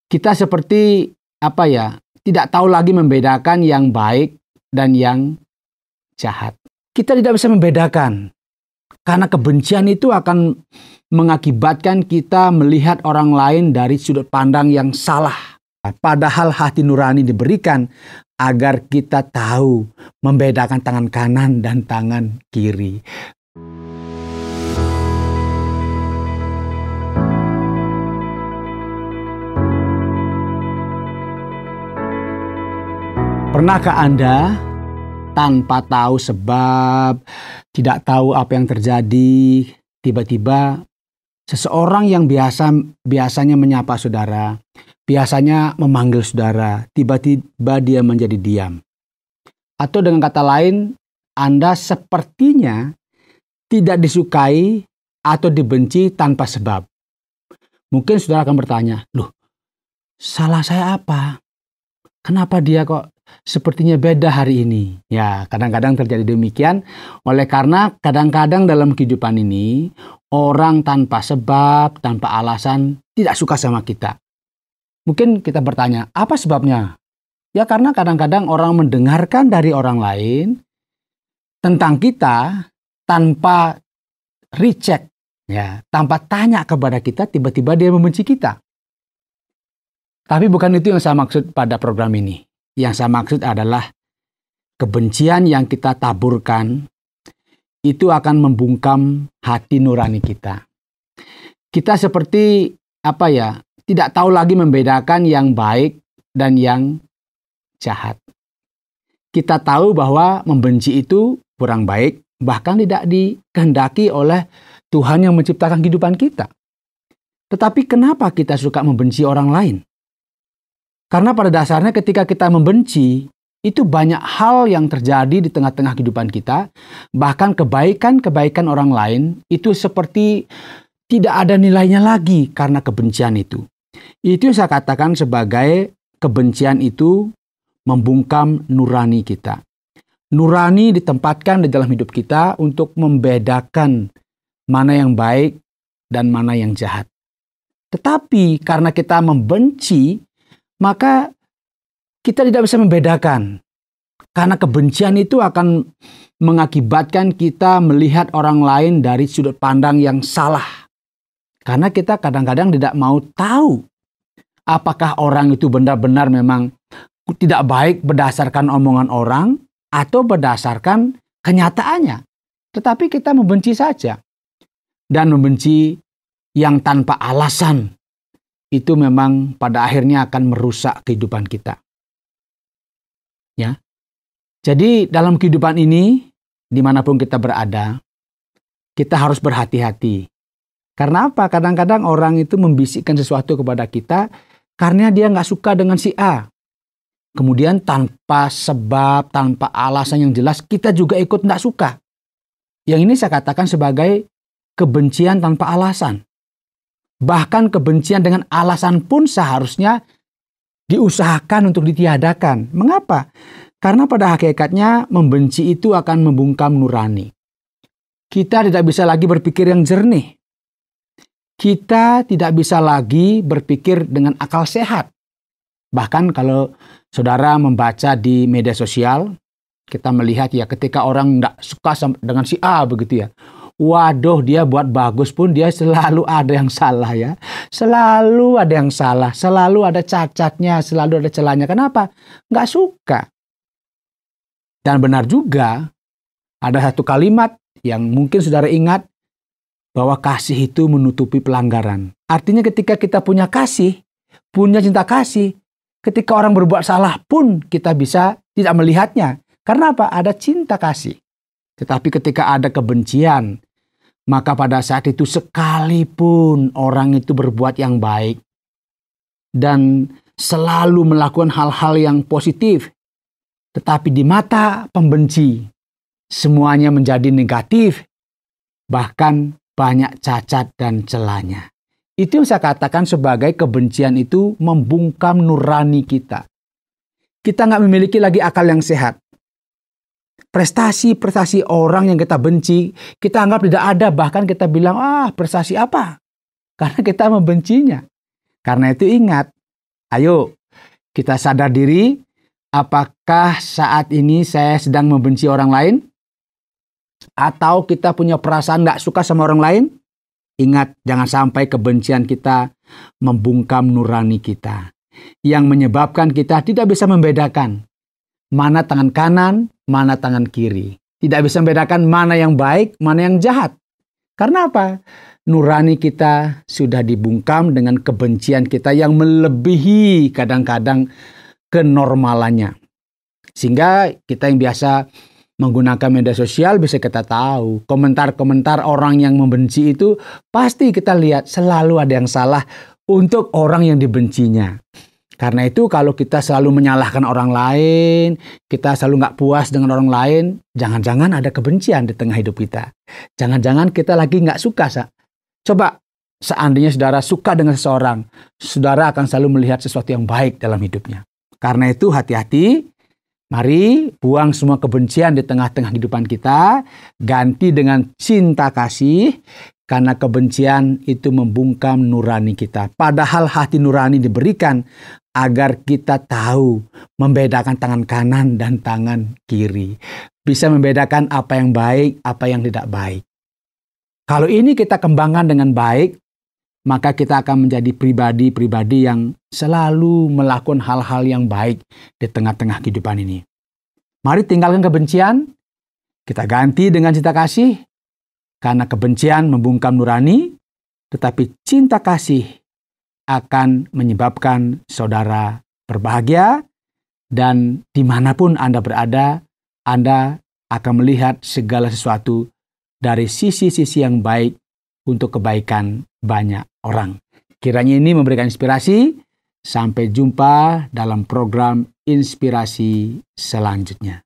Kita seperti tidak tahu lagi membedakan yang baik dan yang jahat. Kita tidak bisa membedakan karena kebencian itu akan mengakibatkan kita melihat orang lain dari sudut pandang yang salah. Padahal hati nurani diberikan agar kita tahu membedakan tangan kanan dan tangan kiri. Pernahkah Anda tanpa tahu sebab, tidak tahu apa yang terjadi, tiba-tiba seseorang yang biasanya menyapa saudara, biasanya memanggil saudara, tiba-tiba dia menjadi diam. Atau dengan kata lain, Anda sepertinya tidak disukai atau dibenci tanpa sebab. Mungkin saudara akan bertanya, "Loh, salah saya apa? Kenapa dia kok sepertinya beda hari ini?" Ya, kadang-kadang terjadi demikian. Oleh karena kadang-kadang dalam kehidupan ini, orang tanpa sebab, tanpa alasan tidak suka sama kita. Mungkin kita bertanya, apa sebabnya? Ya karena kadang-kadang orang mendengarkan dari orang lain tentang kita tanpa recheck, ya, tanpa tanya kepada kita, tiba-tiba dia membenci kita. Tapi bukan itu yang saya maksud pada program ini. Yang saya maksud adalah kebencian yang kita taburkan itu akan membungkam hati nurani kita. Kita seperti tidak tahu lagi membedakan yang baik dan yang jahat. Kita tahu bahwa membenci itu kurang baik, bahkan tidak dikehendaki oleh Tuhan yang menciptakan kehidupan kita. Tetapi kenapa kita suka membenci orang lain? Karena pada dasarnya ketika kita membenci, itu banyak hal yang terjadi di tengah-tengah kehidupan kita. Bahkan kebaikan-kebaikan orang lain itu seperti tidak ada nilainya lagi karena kebencian itu. Itu saya katakan sebagai kebencian itu membungkam nurani kita. Nurani ditempatkan di dalam hidup kita untuk membedakan mana yang baik dan mana yang jahat. Tetapi karena kita membenci, maka kita tidak bisa membedakan. Karena kebencian itu akan mengakibatkan kita melihat orang lain dari sudut pandang yang salah. Karena kita kadang-kadang tidak mau tahu apakah orang itu benar-benar memang tidak baik berdasarkan omongan orang atau berdasarkan kenyataannya. Tetapi kita membenci saja. Dan membenci yang tanpa alasan itu memang pada akhirnya akan merusak kehidupan kita. Ya. Jadi dalam kehidupan ini, dimanapun kita berada, kita harus berhati-hati. Karena apa? Kadang-kadang orang itu membisikkan sesuatu kepada kita karena dia nggak suka dengan si A. Kemudian tanpa sebab, tanpa alasan yang jelas, kita juga ikut nggak suka. Yang ini saya katakan sebagai kebencian tanpa alasan. Bahkan kebencian dengan alasan pun seharusnya diusahakan untuk ditiadakan. Mengapa? Karena pada hakikatnya membenci itu akan membungkam nurani. Kita tidak bisa lagi berpikir yang jernih. Kita tidak bisa lagi berpikir dengan akal sehat. Bahkan kalau saudara membaca di media sosial, kita melihat ya ketika orang tidak suka dengan si A begitu ya. Waduh, dia buat bagus pun dia selalu ada yang salah ya. Selalu ada yang salah, selalu ada cacatnya, selalu ada celahnya. Kenapa? Nggak suka. Dan benar juga, ada satu kalimat yang mungkin saudara ingat, bahwa kasih itu menutupi pelanggaran. Artinya ketika kita punya kasih, punya cinta kasih, ketika orang berbuat salah pun kita bisa tidak melihatnya. Karena apa? Ada cinta kasih. Tetapi ketika ada kebencian, maka pada saat itu sekalipun orang itu berbuat yang baik dan selalu melakukan hal-hal yang positif, tetapi di mata pembenci semuanya menjadi negatif, bahkan banyak cacat dan celahnya. Itu yang saya katakan sebagai kebencian itu membungkam nurani kita. Kita nggak memiliki lagi akal yang sehat. Prestasi-prestasi orang yang kita benci, kita anggap tidak ada. Bahkan kita bilang, prestasi apa? Karena kita membencinya. Karena itu ingat, Ayo, kita sadar diri, apakah saat ini saya sedang membenci orang lain? Atau kita punya perasaan gak suka sama orang lain? Ingat, jangan sampai kebencian kita membungkam nurani kita, yang menyebabkan kita tidak bisa membedakan mana tangan kanan, mana tangan kiri. Tidak bisa membedakan mana yang baik, mana yang jahat. Karena apa? Nurani kita sudah dibungkam dengan kebencian kita yang melebihi kadang-kadang kenormalannya. Sehingga kita yang biasa menggunakan media sosial bisa kita tahu. Komentar-komentar orang yang membenci itu pasti kita lihat selalu ada yang salah untuk orang yang dibencinya. Karena itu kalau kita selalu menyalahkan orang lain, kita selalu nggak puas dengan orang lain, jangan-jangan ada kebencian di tengah hidup kita. Jangan-jangan kita lagi nggak suka. Coba seandainya saudara suka dengan seseorang, saudara akan selalu melihat sesuatu yang baik dalam hidupnya. Karena itu hati-hati, mari buang semua kebencian di tengah-tengah kehidupan kita, ganti dengan cinta kasih, karena kebencian itu membungkam nurani kita. Padahal hati nurani diberikan agar kita tahu membedakan tangan kanan dan tangan kiri. Bisa membedakan apa yang baik, apa yang tidak baik. Kalau ini kita kembangkan dengan baik, maka kita akan menjadi pribadi-pribadi yang selalu melakukan hal-hal yang baik di tengah-tengah kehidupan ini. Mari tinggalkan kebencian, kita ganti dengan cinta kasih, karena kebencian membungkam nurani, tetapi cinta kasih akan menyebabkan saudara berbahagia, dan dimanapun Anda berada, Anda akan melihat segala sesuatu dari sisi-sisi yang baik untuk kebaikan banyak orang. Kiranya ini memberikan inspirasi. Sampai jumpa dalam program inspirasi selanjutnya.